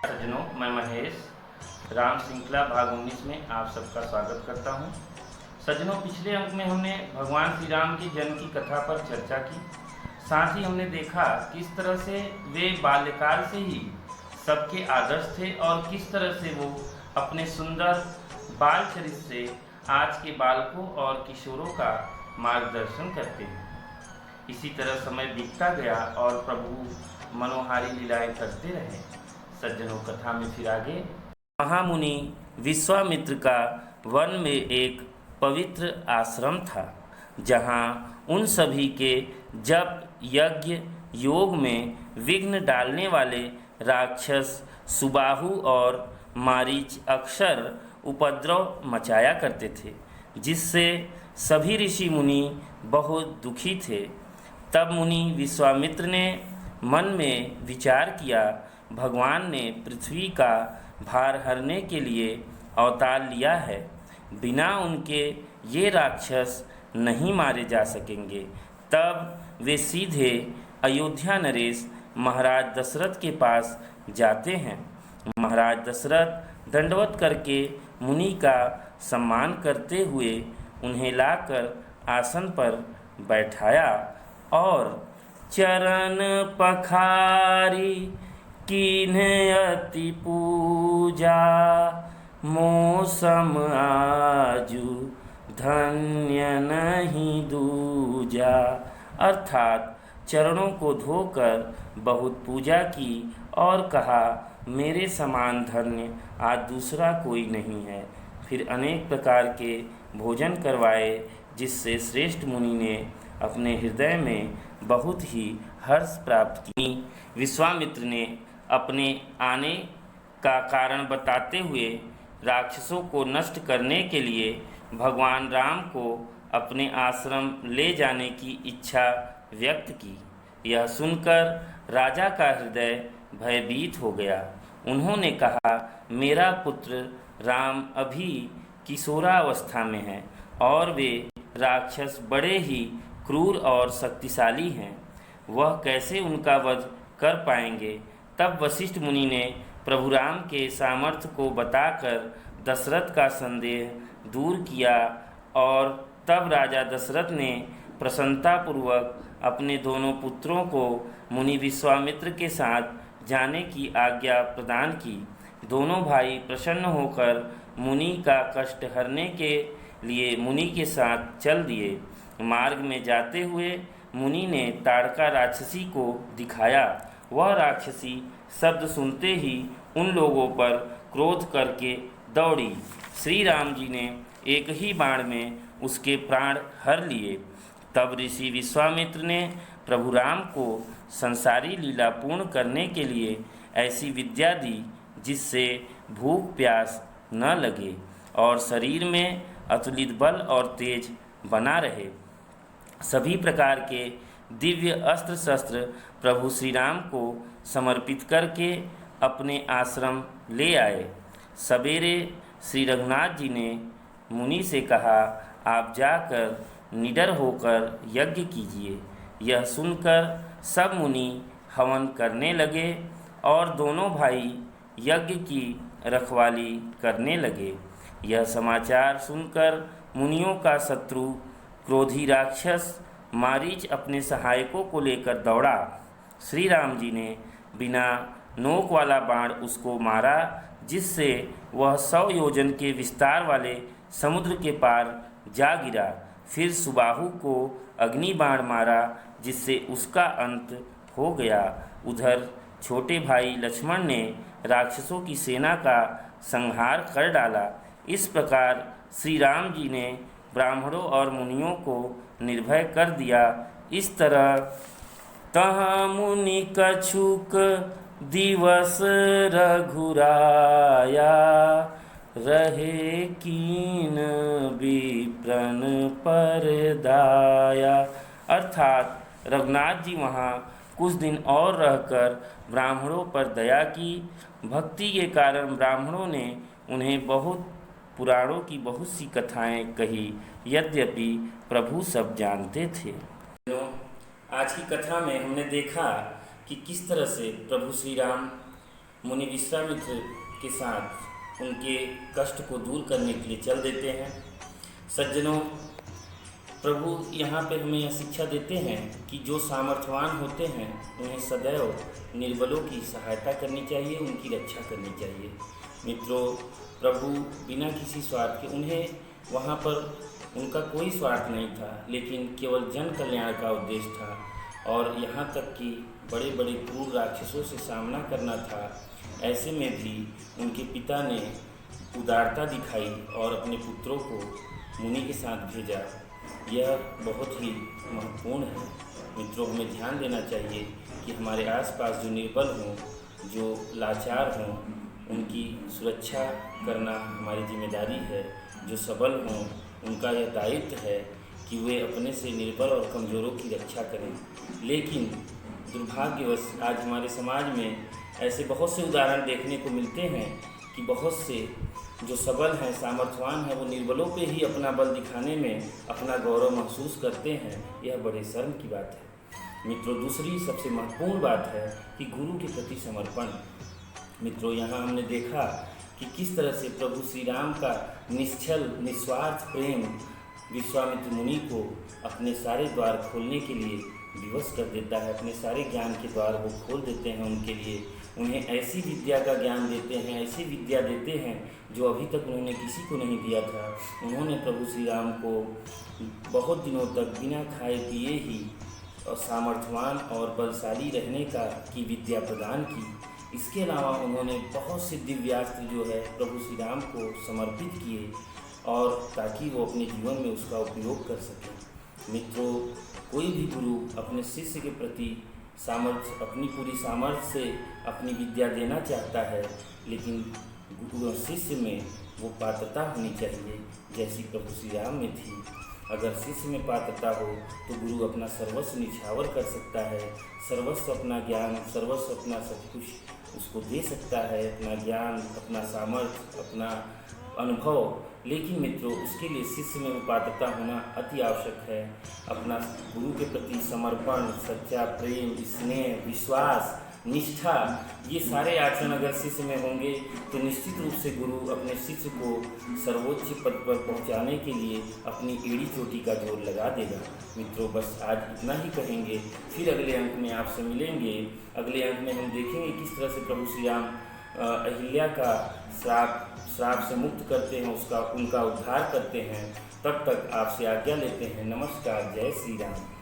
सज्जनों, मैं महेश राम श्रृंखला भाग 19 में आप सबका स्वागत करता हूं। सज्जनों, पिछले अंक में हमने भगवान श्री राम के जन्म की कथा पर चर्चा की। साथ ही हमने देखा किस तरह से वे बाल्यकाल से ही सबके आदर्श थे और किस तरह से वो अपने सुंदर बाल चरित्र से आज के बालकों और किशोरों का मार्गदर्शन करते हैं। इसी तरह समय बीतता गया और प्रभु मनोहारी लीलाएं करते रहे। सज्जनों, कथा में फिर आगे। महामुनि विश्वामित्र का वन में एक पवित्र आश्रम था, जहाँ उन सभी के जप यज्ञ योग में विघ्न डालने वाले राक्षस सुबाहु और मारीच अक्सर उपद्रव मचाया करते थे, जिससे सभी ऋषि मुनि बहुत दुखी थे। तब मुनि विश्वामित्र ने मन में विचार किया, भगवान ने पृथ्वी का भार हरने के लिए अवतार लिया है, बिना उनके ये राक्षस नहीं मारे जा सकेंगे। तब वे सीधे अयोध्या नरेश महाराज दशरथ के पास जाते हैं। महाराज दशरथ दंडवत करके मुनि का सम्मान करते हुए उन्हें लाकर आसन पर बैठाया और चरण पखारी कीन्ह अति पूजा, मौसम आजू धन्य नहीं दूजा। अर्थात चरणों को धोकर बहुत पूजा की और कहा, मेरे समान धन्य आज दूसरा कोई नहीं है। फिर अनेक प्रकार के भोजन करवाए, जिससे श्रेष्ठ मुनि ने अपने हृदय में बहुत ही हर्ष प्राप्त की। विश्वामित्र ने अपने आने का कारण बताते हुए राक्षसों को नष्ट करने के लिए भगवान राम को अपने आश्रम ले जाने की इच्छा व्यक्त की। यह सुनकर राजा का हृदय भयभीत हो गया। उन्होंने कहा, मेरा पुत्र राम अभी किशोरावस्था में है और वे राक्षस बड़े ही क्रूर और शक्तिशाली हैं, वह कैसे उनका वध कर पाएंगे। तब वशिष्ठ मुनि ने प्रभु राम के सामर्थ्य को बताकर दशरथ का संदेह दूर किया और तब राजा दशरथ ने प्रसन्नतापूर्वक अपने दोनों पुत्रों को मुनि विश्वामित्र के साथ जाने की आज्ञा प्रदान की। दोनों भाई प्रसन्न होकर मुनि का कष्ट हरने के लिए मुनि के साथ चल दिए। मार्ग में जाते हुए मुनि ने ताड़का राक्षसी को दिखाया। वह राक्षसी शब्द सुनते ही उन लोगों पर क्रोध करके दौड़ी। श्री राम जी ने एक ही बाण में उसके प्राण हर लिए। तब ऋषि विश्वामित्र ने प्रभु राम को संसारी लीला पूर्ण करने के लिए ऐसी विद्या दी, जिससे भूख प्यास न लगे और शरीर में अतुलित बल और तेज बना रहे। सभी प्रकार के दिव्य अस्त्र शस्त्र प्रभु श्री राम को समर्पित करके अपने आश्रम ले आए। सवेरे श्री रघुनाथ जी ने मुनि से कहा, आप जाकर निडर होकर यज्ञ कीजिए। यह सुनकर सब मुनि हवन करने लगे और दोनों भाई यज्ञ की रखवाली करने लगे। यह समाचार सुनकर मुनियों का शत्रु क्रोधी राक्षस मारीच अपने सहायकों को लेकर दौड़ा। श्री राम जी ने बिना नोक वाला बाण उसको मारा, जिससे वह 100 योजन के विस्तार वाले समुद्र के पार जा गिरा। फिर सुबाहु को अग्नि बाण मारा, जिससे उसका अंत हो गया। उधर छोटे भाई लक्ष्मण ने राक्षसों की सेना का संहार कर डाला। इस प्रकार श्री राम जी ने ब्राह्मणों और मुनियों को निर्भय कर दिया। इस तरह तहाँ मुनि कछुक दिवस रघुराया, रहे कीन विप्रन पर दाया। अर्थात रघुनाथ जी वहाँ कुछ दिन और रहकर ब्राह्मणों पर दया की। भक्ति के कारण ब्राह्मणों ने उन्हें बहुत पुराणों की बहुत सी कथाएं कही, यद्यपि प्रभु सब जानते थे। आज की कथा में हमने देखा कि किस तरह से प्रभु श्री राम मुनि विश्वामित्र के साथ उनके कष्ट को दूर करने के लिए चल देते हैं। सज्जनों, प्रभु यहाँ पे हमें यह शिक्षा देते हैं कि जो सामर्थ्यवान होते हैं उन्हें सदैव निर्बलों की सहायता करनी चाहिए, उनकी रक्षा करनी चाहिए। मित्रों, प्रभु बिना किसी स्वार्थ के, उन्हें वहाँ पर उनका कोई स्वार्थ नहीं था, लेकिन केवल जन कल्याण का उद्देश्य था। और यहाँ तक कि बड़े बड़े क्रूर राक्षसों से सामना करना था। ऐसे में भी उनके पिता ने उदारता दिखाई और अपने पुत्रों को मुनि के साथ भेजा। यह बहुत ही महत्वपूर्ण है। मित्रों, हमें ध्यान देना चाहिए कि हमारे आसपास जो निर्बल हों, जो लाचार हों, उनकी सुरक्षा करना हमारी जिम्मेदारी है। जो सबल हों, उनका यह दायित्व है कि वे अपने से निर्बल और कमज़ोरों की रक्षा करें। लेकिन दुर्भाग्यवश आज हमारे समाज में ऐसे बहुत से उदाहरण देखने को मिलते हैं कि बहुत से जो सबल हैं, सामर्थ्यवान हैं, वो निर्बलों पे ही अपना बल दिखाने में अपना गौरव महसूस करते हैं। यह बड़े शर्म की बात है। मित्रों, दूसरी सबसे महत्वपूर्ण बात है कि गुरु के प्रति समर्पण। मित्रों, यहाँ हमने देखा कि किस तरह से प्रभु श्री राम का निश्चल निस्वार्थ प्रेम विश्वामित्र मुनि को अपने सारे द्वार खोलने के लिए विवश कर देता है। अपने सारे ज्ञान के द्वार वो खोल देते हैं उनके लिए। उन्हें ऐसी विद्या का ज्ञान देते हैं, ऐसी विद्या देते हैं जो अभी तक उन्होंने किसी को नहीं दिया था। उन्होंने प्रभु श्री राम को बहुत दिनों तक बिना खाए पिए ही और सामर्थ्यवान और बलशाली रहने की विद्या प्रदान की। इसके अलावा उन्होंने बहुत से दिव्यास्त्र जो है प्रभु श्री राम को समर्पित किए, और ताकि वो अपने जीवन में उसका उपयोग कर सकें। मित्रों, कोई भी गुरु अपने शिष्य के प्रति अपनी पूरी सामर्थ्य से अपनी विद्या देना चाहता है, लेकिन शिष्य में वो पात्रता होनी चाहिए जैसी प्रभु श्री राम में थी। अगर शिष्य में पात्रता हो तो गुरु अपना सर्वस्व निछावर कर सकता है, सर्वस्व अपना ज्ञान, सर्वस्व अपना सब कुछ उसको दे सकता है, अपना ज्ञान, अपना सामर्थ्य, अपना अनुभव। लेकिन मित्रों, उसके लिए शिष्य में वो पात्रता होना अति आवश्यक है। अपना गुरु के प्रति समर्पण, सच्चा प्रेम, स्नेह, विश्वास, निष्ठा, ये सारे आचरण अगर शिष्य में होंगे तो निश्चित रूप से गुरु अपने शिष्य को सर्वोच्च पद पर पहुंचाने के लिए अपनी एड़ी चोटी का जोर लगा देगा। मित्रों, बस आज इतना ही कहेंगे। फिर अगले अंक में आपसे मिलेंगे। अगले अंक में हम देखेंगे किस तरह से प्रभु श्री राम अहिल्या का श्राप से मुक्त करते हैं, उनका उद्धार करते हैं। तब तक आपसे आज्ञा लेते हैं। नमस्कार। जय श्री राम।